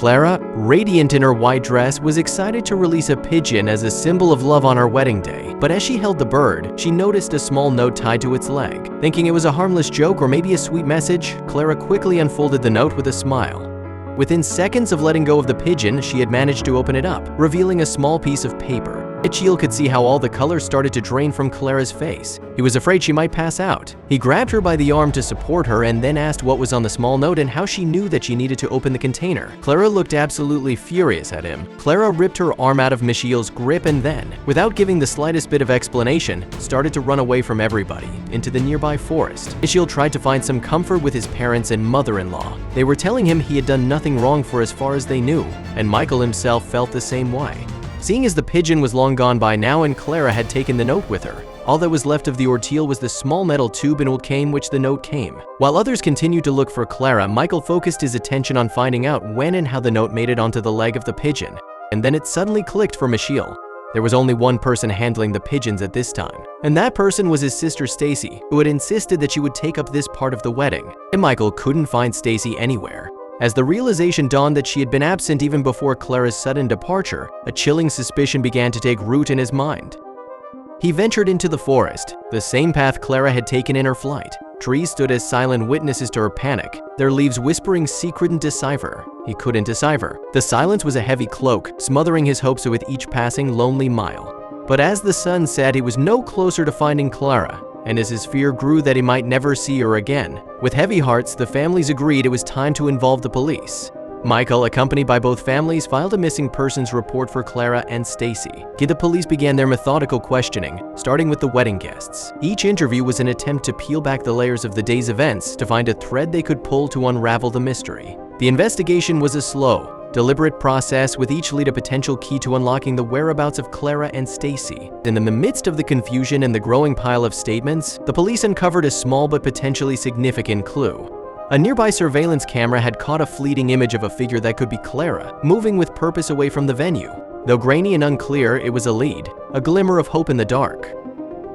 Clara, radiant in her white dress, was excited to release a pigeon as a symbol of love on our wedding day. But as she held the bird, she noticed a small note tied to its leg. Thinking it was a harmless joke or maybe a sweet message, Clara quickly unfolded the note with a smile. Within seconds of letting go of the pigeon, she had managed to open it up, revealing a small piece of paper. Pigeon could see how all the colors started to drain from Clara's face. He was afraid she might pass out. He grabbed her by the arm to support her and then asked what was on the small note and how she knew that she needed to open the container. Clara looked absolutely furious at him. Clara ripped her arm out of Michiel's grip and then, without giving the slightest bit of explanation, started to run away from everybody into the nearby forest. Michiel tried to find some comfort with his parents and mother-in-law. They were telling him he had done nothing wrong for as far as they knew, and Michael himself felt the same way. Seeing as the pigeon was long gone by now and Clara had taken the note with her, all that was left of the ordeal was the small metal tube in which the note came. While others continued to look for Clara, Michael focused his attention on finding out when and how the note made it onto the leg of the pigeon. And then it suddenly clicked for Michiel. There was only one person handling the pigeons at this time, and that person was his sister Stacy, who had insisted that she would take up this part of the wedding. And Michael couldn't find Stacy anywhere. As the realization dawned that she had been absent even before Clara's sudden departure, a chilling suspicion began to take root in his mind. He ventured into the forest, the same path Clara had taken in her flight. Trees stood as silent witnesses to her panic, their leaves whispering he couldn't decipher. The silence was a heavy cloak, smothering his hopes with each passing lonely mile. But as the sun set, he was no closer to finding Clara, and as his fear grew that he might never see her again, with heavy hearts, the families agreed it was time to involve the police. Michael, accompanied by both families, filed a missing persons report for Clara and Stacy. The police began their methodical questioning, starting with the wedding guests. Each interview was an attempt to peel back the layers of the day's events to find a thread they could pull to unravel the mystery. The investigation was a slow, deliberate process, with each lead a potential key to unlocking the whereabouts of Clara and Stacy. In the midst of the confusion and the growing pile of statements, the police uncovered a small but potentially significant clue. A nearby surveillance camera had caught a fleeting image of a figure that could be Clara, moving with purpose away from the venue. Though grainy and unclear, it was a lead, a glimmer of hope in the dark.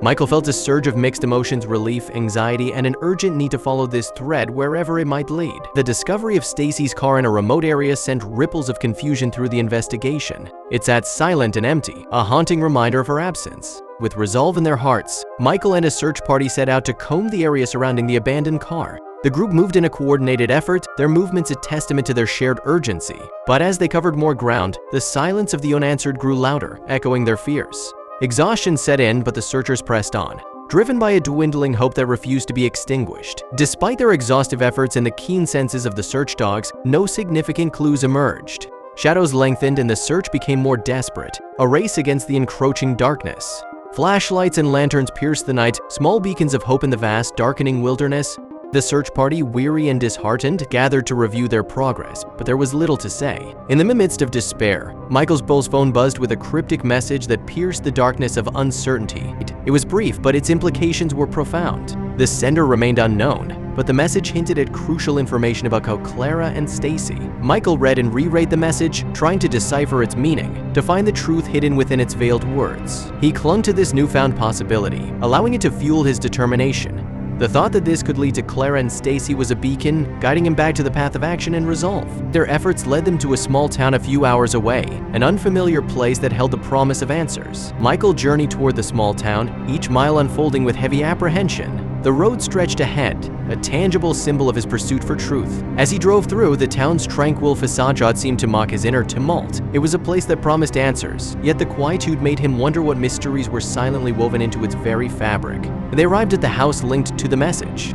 Michael felt a surge of mixed emotions, relief, anxiety, and an urgent need to follow this thread wherever it might lead. The discovery of Stacy's car in a remote area sent ripples of confusion through the investigation. It sat silent and empty, a haunting reminder of her absence. With resolve in their hearts, Michael and a search party set out to comb the area surrounding the abandoned car. The group moved in a coordinated effort, their movements a testament to their shared urgency. But as they covered more ground, the silence of the unanswered grew louder, echoing their fears. Exhaustion set in, but the searchers pressed on, driven by a dwindling hope that refused to be extinguished. Despite their exhaustive efforts and the keen senses of the search dogs, no significant clues emerged. Shadows lengthened and the search became more desperate, a race against the encroaching darkness. Flashlights and lanterns pierced the night, small beacons of hope in the vast, darkening wilderness. The search party, weary and disheartened, gathered to review their progress, but there was little to say. In the midst of despair, Michael's phone buzzed with a cryptic message that pierced the darkness of uncertainty. It was brief, but its implications were profound. The sender remained unknown, but the message hinted at crucial information about how Clara and Stacy. Michael read and reread the message, trying to decipher its meaning, to find the truth hidden within its veiled words. He clung to this newfound possibility, allowing it to fuel his determination. The thought that this could lead to Clara and Stacy was a beacon, guiding him back to the path of action and resolve. Their efforts led them to a small town a few hours away, an unfamiliar place that held the promise of answers. Michael journeyed toward the small town, each mile unfolding with heavy apprehension. The road stretched ahead, a tangible symbol of his pursuit for truth. As he drove through, the town's tranquil facade seemed to mock his inner tumult. It was a place that promised answers, yet the quietude made him wonder what mysteries were silently woven into its very fabric. They arrived at the house linked to the message.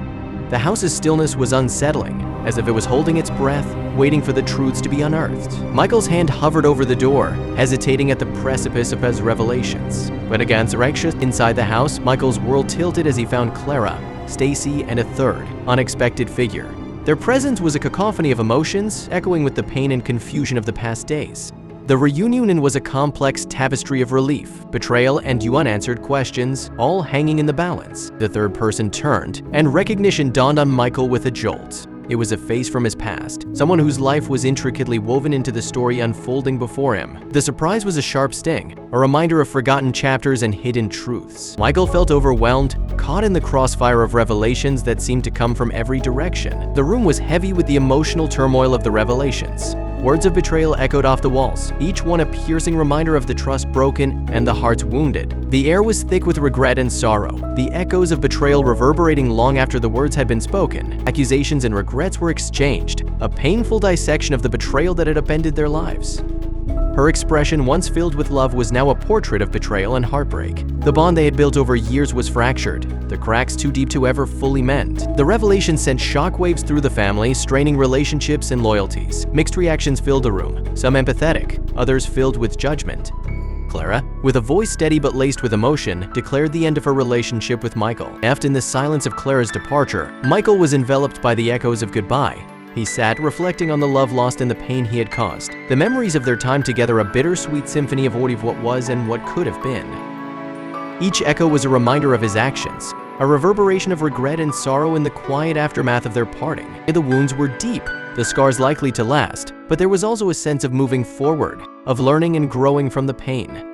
The house's stillness was unsettling, as if it was holding its breath, waiting for the truths to be unearthed. Michael's hand hovered over the door, hesitating at the precipice of his revelations. When against anxious inside the house, Michael's world tilted as he found Clara, Stacy, and a third, unexpected figure. Their presence was a cacophony of emotions, echoing with the pain and confusion of the past days. The reunion was a complex tapestry of relief, betrayal, and unanswered questions, all hanging in the balance. The third person turned, and recognition dawned on Michael with a jolt. It was a face from his past, someone whose life was intricately woven into the story unfolding before him. The surprise was a sharp sting, a reminder of forgotten chapters and hidden truths. Michael felt overwhelmed, caught in the crossfire of revelations that seemed to come from every direction. The room was heavy with the emotional turmoil of the revelations. Words of betrayal echoed off the walls, each one a piercing reminder of the trust broken and the hearts wounded. The air was thick with regret and sorrow, the echoes of betrayal reverberating long after the words had been spoken. Accusations and regrets were exchanged, a painful dissection of the betrayal that had upended their lives. Her expression, once filled with love, was now a portrait of betrayal and heartbreak. The bond they had built over years was fractured, the cracks too deep to ever fully mend. The revelation sent shockwaves through the family, straining relationships and loyalties. Mixed reactions filled the room, some empathetic, others filled with judgment. Clara, with a voice steady but laced with emotion, declared the end of her relationship with Michael. Left in the silence of Clara's departure, Michael was enveloped by the echoes of goodbye. He sat, reflecting on the love lost and the pain he had caused. The memories of their time together, a bittersweet symphony of what was and what could have been. Each echo was a reminder of his actions, a reverberation of regret and sorrow in the quiet aftermath of their parting. The wounds were deep, the scars likely to last, but there was also a sense of moving forward, of learning and growing from the pain.